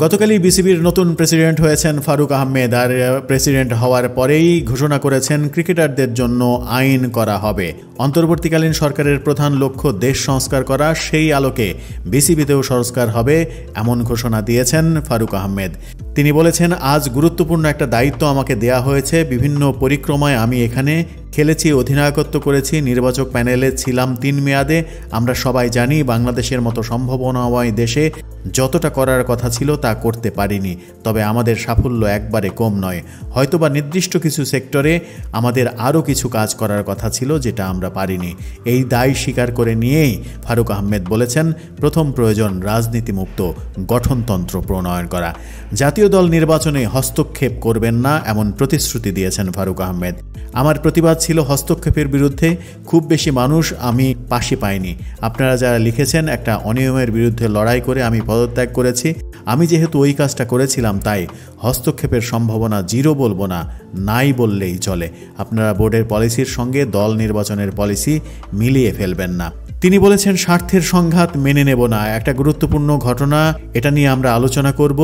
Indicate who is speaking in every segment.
Speaker 1: গতকালই বিসিবির নতুন প্রেসিডেন্ট হয়েছেন ফারুক আহমেদ। আর প্রেসিডেন্ট হওয়ার পরেই ঘোষণা করেছেন ক্রিকেটারদের জন্য আইন করা হবে। অন্তর্বর্তীকালীন সরকারের প্রধান লক্ষ্য দেশ সংস্কার করা, সেই আলোকে বিসিবিতেও সংস্কার হবে এমন ঘোষণা দিয়েছেন ফারুক আহমেদ। তিনি বলেছেন, আজ গুরুত্বপূর্ণ একটা দায়িত্ব আমাকে দেয়া হয়েছে। বিভিন্ন পরিক্রমায় আমি এখানে খেলেছি, অধিনায়কত্ব করেছি, নির্বাচক প্যানেলে ছিলাম 3 মেয়াদে। আমরা সবাই জানি বাংলাদেশের মতো সম্ভাবনাময় দেশে যতটা করার কথা ছিল তা করতে পারিনি। তবে আমাদের সাফল্য একবারে কম নয়। হয়তোবা নির্দিষ্ট কিছু সেক্টরে আমাদের আরও কিছু কাজ করার কথা ছিল যেটা আমরা পারিনি। এই দায় স্বীকার করে নিয়েই ফারুক আহমেদ বলেছেন, প্রথম প্রয়োজন রাজনীতিমুক্ত গঠনতন্ত্র প্রণয়ন করা। জাতীয় দল নির্বাচনে হস্তক্ষেপ করবেন না এমন প্রতিশ্রুতি দিয়েছেন ফারুক আহমেদ। আমার প্রতিবাদ ছিল হস্তক্ষেপের বিরুদ্ধে। খুব বেশি মানুষ আমি পাশে পাইনি। আপনারা যারা লিখেছেন, একটা অনিয়মের বিরুদ্ধে লড়াই করে আমি পদত্যাগ করেছি। আমি যেহেতু ওই কাজটা করেছিলাম তাই হস্তক্ষেপের সম্ভাবনা জিরো বলবো না, নাই বললেই চলে। আপনারা বোর্ডের পলিসির সঙ্গে দল নির্বাচনের পলিসি মিলিয়ে ফেলবেন না। তিনি বলেছেন, স্বার্থের সংঘাত মেনে নেব না। একটা গুরুত্বপূর্ণ ঘটনা, এটা নিয়ে আমরা আলোচনা করব।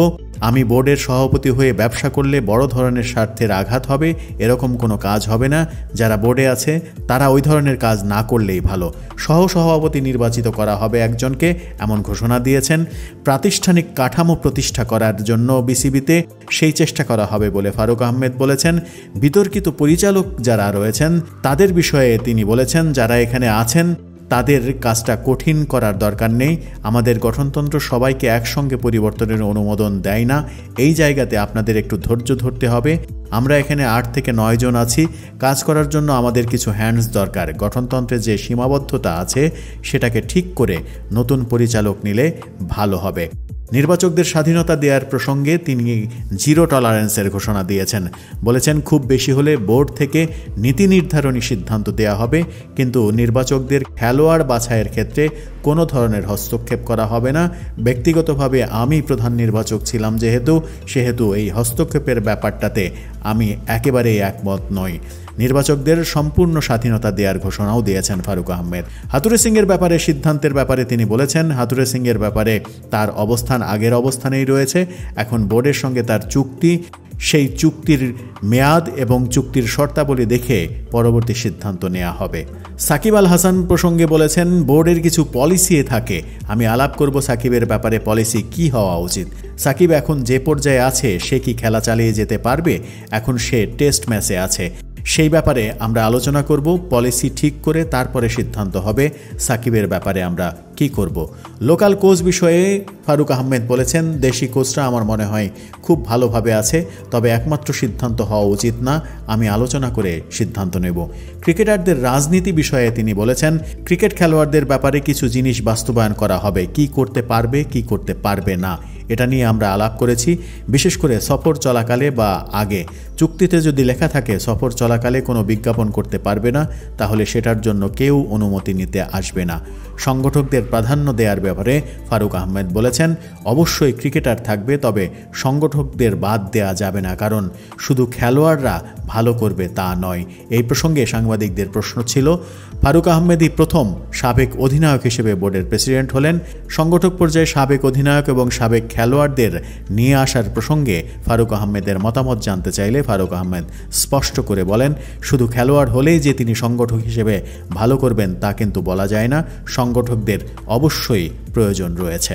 Speaker 1: আমি বোর্ডের সভাপতি হয়ে ব্যবসা করলে বড় ধরনের স্বার্থের আঘাত হবে, এরকম কোনো কাজ হবে না। যারা বোর্ডে আছে তারা ওই ধরনের কাজ না করলেই ভালো। সহসভাপতি নির্বাচিত করা হবে একজনকে, এমন ঘোষণা দিয়েছেন। প্রাতিষ্ঠানিক কাঠামো প্রতিষ্ঠা করার জন্য বিসিবিতে সেই চেষ্টা করা হবে বলে ফারুক আহমেদ বলেছেন। বিতর্কিত পরিচালক যারা রয়েছেন তাদের বিষয়ে তিনি বলেছেন, যারা এখানে আছেন তাদের কাজটা কঠিন করার দরকার নেই। আমাদের গঠনতন্ত্র সবাইকে একসঙ্গে পরিবর্তনের অনুমোদন দেয় না। এই জায়গাতে আপনাদের একটু ধৈর্য ধরতে হবে। আমরা এখানে 8 থেকে 9 জন আছি। কাজ করার জন্য আমাদের কিছু হ্যান্ডস দরকার। গঠনতন্ত্রে যে সীমাবদ্ধতা আছে সেটাকে ঠিক করে নতুন পরিচালক নিলে ভালো হবে। নির্বাচকদের স্বাধীনতা দেওয়ার প্রসঙ্গে তিনি জিরো টলারেন্সের ঘোষণা দিয়েছেন। বলেছেন, খুব বেশি হলে বোর্ড থেকে নীতি নির্ধারণী সিদ্ধান্ত দেওয়া হবে, কিন্তু নির্বাচকদের খেলোয়াড় বাছাইয়ের ক্ষেত্রে কোনো ধরনের হস্তক্ষেপ করা হবে না। ব্যক্তিগতভাবে আমি প্রধান নির্বাচক ছিলাম সেহেতু এই হস্তক্ষেপের ব্যাপারটাতে আমি একেবারেই একমত নই। নির্বাচকদের সম্পূর্ণ স্বাধীনতা দেওয়ার ঘোষণাও দিয়েছেন ফারুক আহমেদ। হাতুড়ে সিংয়ের ব্যাপারে সিদ্ধান্তের ব্যাপারে তিনি বলেছেন, হাতুড়ে সিংয়ের ব্যাপারে তার অবস্থান আগের অবস্থানেই রয়েছে। এখন বোর্ডের সঙ্গে তার চুক্তি, সেই চুক্তির মেয়াদ এবং চুক্তির শর্তাবলী দেখে পরবর্তী সিদ্ধান্ত নেওয়া হবে। সাকিব আল হাসান প্রসঙ্গে বলেছেন, বোর্ডের কিছু পলিসি থাকে, আমি আলাপ করব সাকিবের ব্যাপারে পলিসি কি হওয়া উচিত। সাকিব এখন যে পর্যায়ে আছে সে কি খেলা চালিয়ে যেতে পারবে? এখন সে টেস্ট ম্যাচে আছে, সেই ব্যাপারে আমরা আলোচনা করব। পলিসি ঠিক করে তারপরে সিদ্ধান্ত হবে সাকিবের ব্যাপারে আমরা কি করব। লোকাল কোচ বিষয়ে ফারুক আহমেদ বলেছেন, দেশি কোচরা আমার মনে হয় খুব ভালোভাবে আছে, তবে একমাত্র সিদ্ধান্ত হওয়া উচিত না, আমি আলোচনা করে সিদ্ধান্ত নেব। ক্রিকেটারদের রাজনীতি বিষয়ে তিনি বলেছেন, ক্রিকেট খেলোয়াড়দের ব্যাপারে কিছু জিনিস বাস্তবায়ন করা হবে, কি করতে পারবে কি করতে পারবে না, এটা নিয়ে আমরা আলাপ করেছি। বিশেষ করে সফর চলাকালে বা আগে। চুক্তিতে যদি লেখা থাকে সফর চলাকালে কোনো বিজ্ঞাপন করতে পারবে না, তাহলে সেটার জন্য কেউ অনুমতি নিতে আসবে না। সংগঠকদের প্রাধান্য দেওয়ার ব্যাপারে ফারুক আহমেদ বলেছেন, অবশ্যই ক্রিকেটার থাকবে, তবে সংগঠকদের বাদ দেওয়া যাবে না, কারণ শুধু খেলোয়াড়রা ভালো করবে তা নয়। এই প্রসঙ্গে সাংবাদিকদের প্রশ্ন ছিল। ফারুক আহমেদই প্রথম সাবেক অধিনায়ক হিসেবে বোর্ডের প্রেসিডেন্ট হলেন। সংগঠক পর্যায়ে সাবেক অধিনায়ক এবং সাবেক খেলোয়াড়দের নিয়ে আসার প্রসঙ্গে ফারুক আহমেদের মতামত জানতে চাইলে ফারুক আহমেদ স্পষ্ট করে বলেন, শুধু খেলোয়াড় হলেই যে তিনি সংগঠক হিসেবে ভালো করবেন তা কিন্তু বলা যায় না। সংগঠকদের অবশ্যই প্রয়োজন রয়েছে।